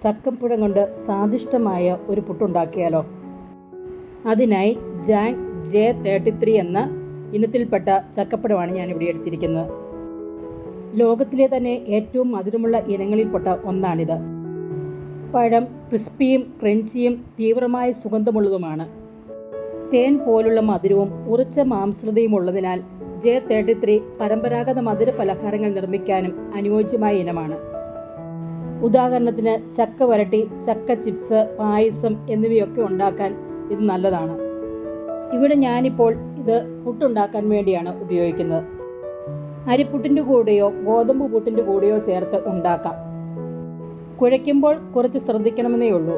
ചക്കപ്പഴം കൊണ്ട് സ്വാദിഷ്ടമായ ഒരു പുട്ടുണ്ടാക്കിയാലോ? അതിനായി ജാങ് J33 എന്ന ഇനത്തിൽപ്പെട്ട ചക്കപ്പഴമാണ് ഞാനിവിടെ എടുത്തിരിക്കുന്നത്. ലോകത്തിലെ തന്നെ ഏറ്റവും മധുരമുള്ള ഇനങ്ങളിൽപ്പെട്ട ഒന്നാണിത്. പഴം ക്രിസ്പിയും ക്രഞ്ചിയും തീവ്രമായ സുഗന്ധമുള്ളതുമാണ്. തേൻ പോലുള്ള മധുരവും ഉറച്ച മാംസളതയും ഉള്ളതിനാൽ J33 പരമ്പരാഗത മധുര പലഹാരങ്ങൾ നിർമ്മിക്കാനും അനുയോജ്യമായ ഇനമാണ്. ഉദാഹരണത്തിന് ചക്ക വരട്ടി, ചക്ക ചിപ്സ്, പായസം എന്നിവയൊക്കെ ഉണ്ടാക്കാൻ ഇത് നല്ലതാണ്. ഇവിടെ ഞാനിപ്പോൾ ഇത് പുട്ടുണ്ടാക്കാൻ വേണ്ടിയാണ് ഉപയോഗിക്കുന്നത്. അരിപ്പുട്ടിൻ്റെ കൂടെയോ ഗോതമ്പ് പുട്ടിൻ്റെ കൂടെയോ ചേർത്ത് ഉണ്ടാക്കാം. കുഴയ്ക്കുമ്പോൾ കുറച്ച് ശ്രദ്ധിക്കണമെന്നേ ഉള്ളൂ.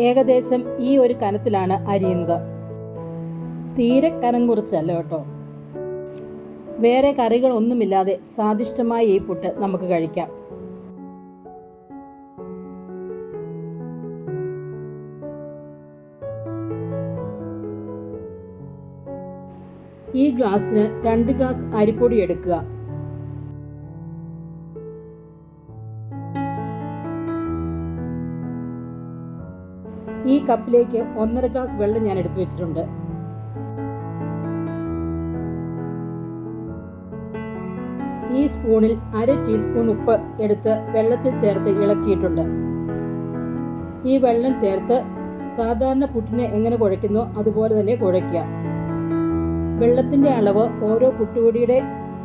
ഏകദേശം ഈ ഒരു കനത്തിലാണ് അരിയുന്നത്. തീരെ കനം കുറച്ചല്ല കേട്ടോ. വേറെ കറികളൊന്നുമില്ലാതെ സ്വാദിഷ്ടമായ ഈ പുട്ട് നമുക്ക് കഴിക്കാം. ഈ ഗ്ലാസ്സിന് 2 ഗ്ലാസ് അരിപ്പൊടി എടുക്കുക. ഈ കപ്പിലേക്ക് 1.5 ഗ്ലാസ് വെള്ളം ഞാൻ എടുത്തു വെച്ചിട്ടുണ്ട്. ഈ സ്പൂണിൽ 1/2 ടീസ്പൂൺ ഉപ്പ് എടുത്ത് വെള്ളത്തിൽ ചേർത്ത് ഇളക്കിയിട്ടുണ്ട്. ഈ വെള്ളം ചേർത്ത് സാധാരണ പുട്ടിനെ എങ്ങനെ കുഴയ്ക്കുന്നോ അതുപോലെ തന്നെ കുഴയ്ക്കുക. വെള്ളത്തിൻ്റെ അളവ് ഓരോ പുട്ടുപൊടിയുടെ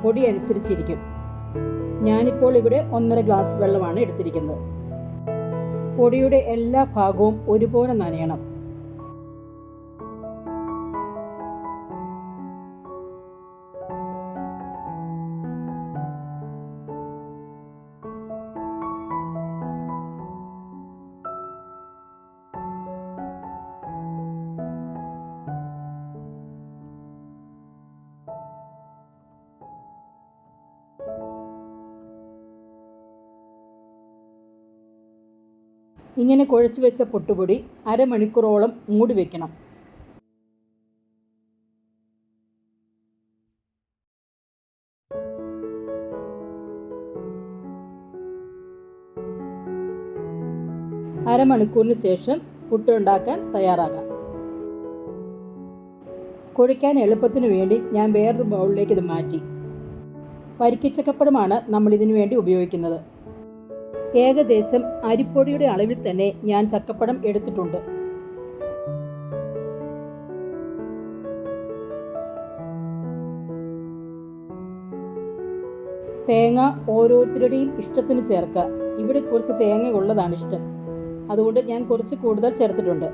പൊടി അനുസരിച്ചിരിക്കും. ഞാനിപ്പോൾ ഇവിടെ 1.5 ഗ്ലാസ് വെള്ളമാണ് എടുത്തിരിക്കുന്നത്. പൊടിയുടെ എല്ലാ ഭാഗവും ഒരുപോലെ നനയണം. ഇങ്ങനെ കുഴച്ച് വെച്ച പുട്ടുപൊടി അരമണിക്കൂറോളം മൂടി വയ്ക്കണം. അരമണിക്കൂറിന് ശേഷം പുട്ട് ഉണ്ടാക്കാൻ തയ്യാറാകാം. കുഴയ്ക്കാൻ എളുപ്പത്തിന് വേണ്ടി ഞാൻ വേറൊരു ബൗളിലേക്ക് ഇത് മാറ്റി. വരിക്കച്ചക്കപ്പഴമാണ് നമ്മൾ ഇതിനു വേണ്ടി ഉപയോഗിക്കുന്നത്. ഏകദേശം അരിപ്പൊടിയുടെ അളവിൽ തന്നെ ഞാൻ ചക്കപ്പഴം എടുത്തിട്ടുണ്ട്. തേങ്ങ ഓരോരുത്തരുടെയും ഇഷ്ടത്തിന് ചേർക്കുക. ഇവിടെ കുറച്ച് തേങ്ങ ഉള്ളതാണ് ഇഷ്ടം, അതുകൊണ്ട് ഞാൻ കുറച്ച് കൂടുതൽ ചേർത്തിട്ടുണ്ട്.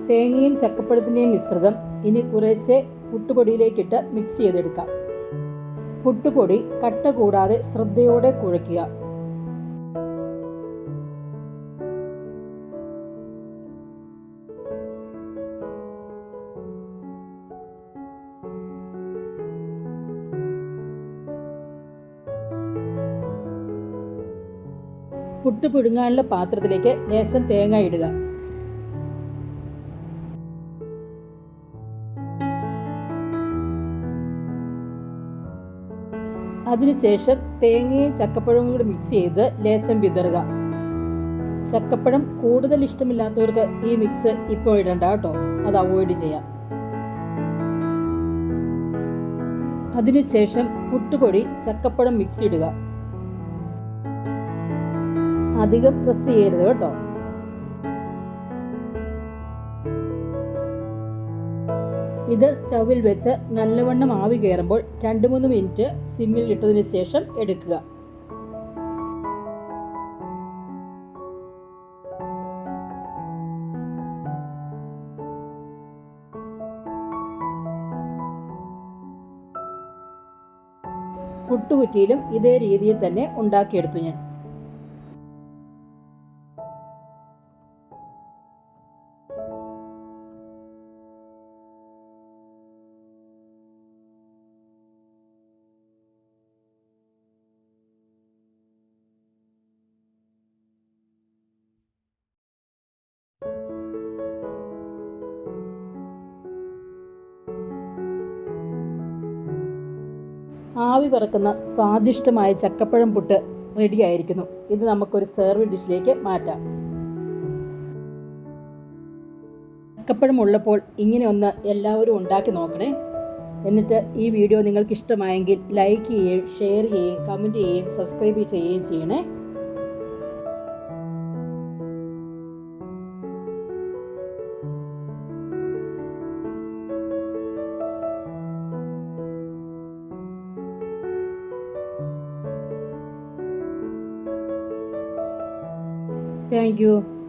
തേങ്ങയും ചക്കപ്പഴത്തിൻ്റെയും മിശ്രിതം ഇനി കുറേശ്ശെ പുട്ടുപൊടിയിലേക്കിട്ട് മിക്സ് ചെയ്തെടുക്കാം. പുട്ടുപൊടി കട്ട കൂടാതെ ശ്രദ്ധയോടെ കുഴയ്ക്കുക. പുട്ട് പുഴുങ്ങാനുള്ള പാത്രത്തിലേക്ക് ലേശം തേങ്ങ ഇടുക. അതിനുശേഷം തേങ്ങയും ചക്കപ്പഴവും കൂടി മിക്സ് ചെയ്ത് ലേശം വിതറുക. ചക്കപ്പഴം കൂടുതൽ ഇഷ്ടമില്ലാത്തവർക്ക് ഈ മിക്സ് ഇപ്പോൾ ഇടണ്ട കേട്ടോ, അത് അവോയ്ഡ് ചെയ്യാം. അതിനുശേഷം പുട്ടുപൊടി ചക്കപ്പഴം മിക്സ് ഇടുക. അധികം പ്രസ് ചെയ്യരുത് കേട്ടോ. ഇത് സ്റ്റൗവിൽ വെച്ച് നല്ലവണ്ണം ആവി കയറുമ്പോൾ 2-3 മിനിറ്റ് സിമ്മിൽ ഇട്ടതിന് ശേഷം എടുക്കുക. പുട്ടുകുറ്റിയിലും ഇതേ രീതിയിൽ തന്നെ ഉണ്ടാക്കിയെടുത്തു ഞാൻ. ആവി പറക്കുന്ന സ്വാദിഷ്ടമായ ചക്കപ്പഴം പുട്ട് റെഡി ആയിരിക്കുന്നു. ഇത് നമുക്കൊരു സെർവിങ് ഡിഷിലേക്ക് മാറ്റാം. ചക്കപ്പഴം ഉള്ളപ്പോൾ ഇങ്ങനെ ഒന്ന് എല്ലാവരും ഉണ്ടാക്കി നോക്കണേ. എന്നിട്ട് ഈ വീഡിയോ നിങ്ങൾക്ക് ഇഷ്ടമായെങ്കിൽ ലൈക്ക് ചെയ്യുകയും ഷെയർ ചെയ്യുകയും കമൻറ്റ് ചെയ്യുകയും സബ്സ്ക്രൈബ് ചെയ്യുകയും ചെയ്യണേ. Thank you.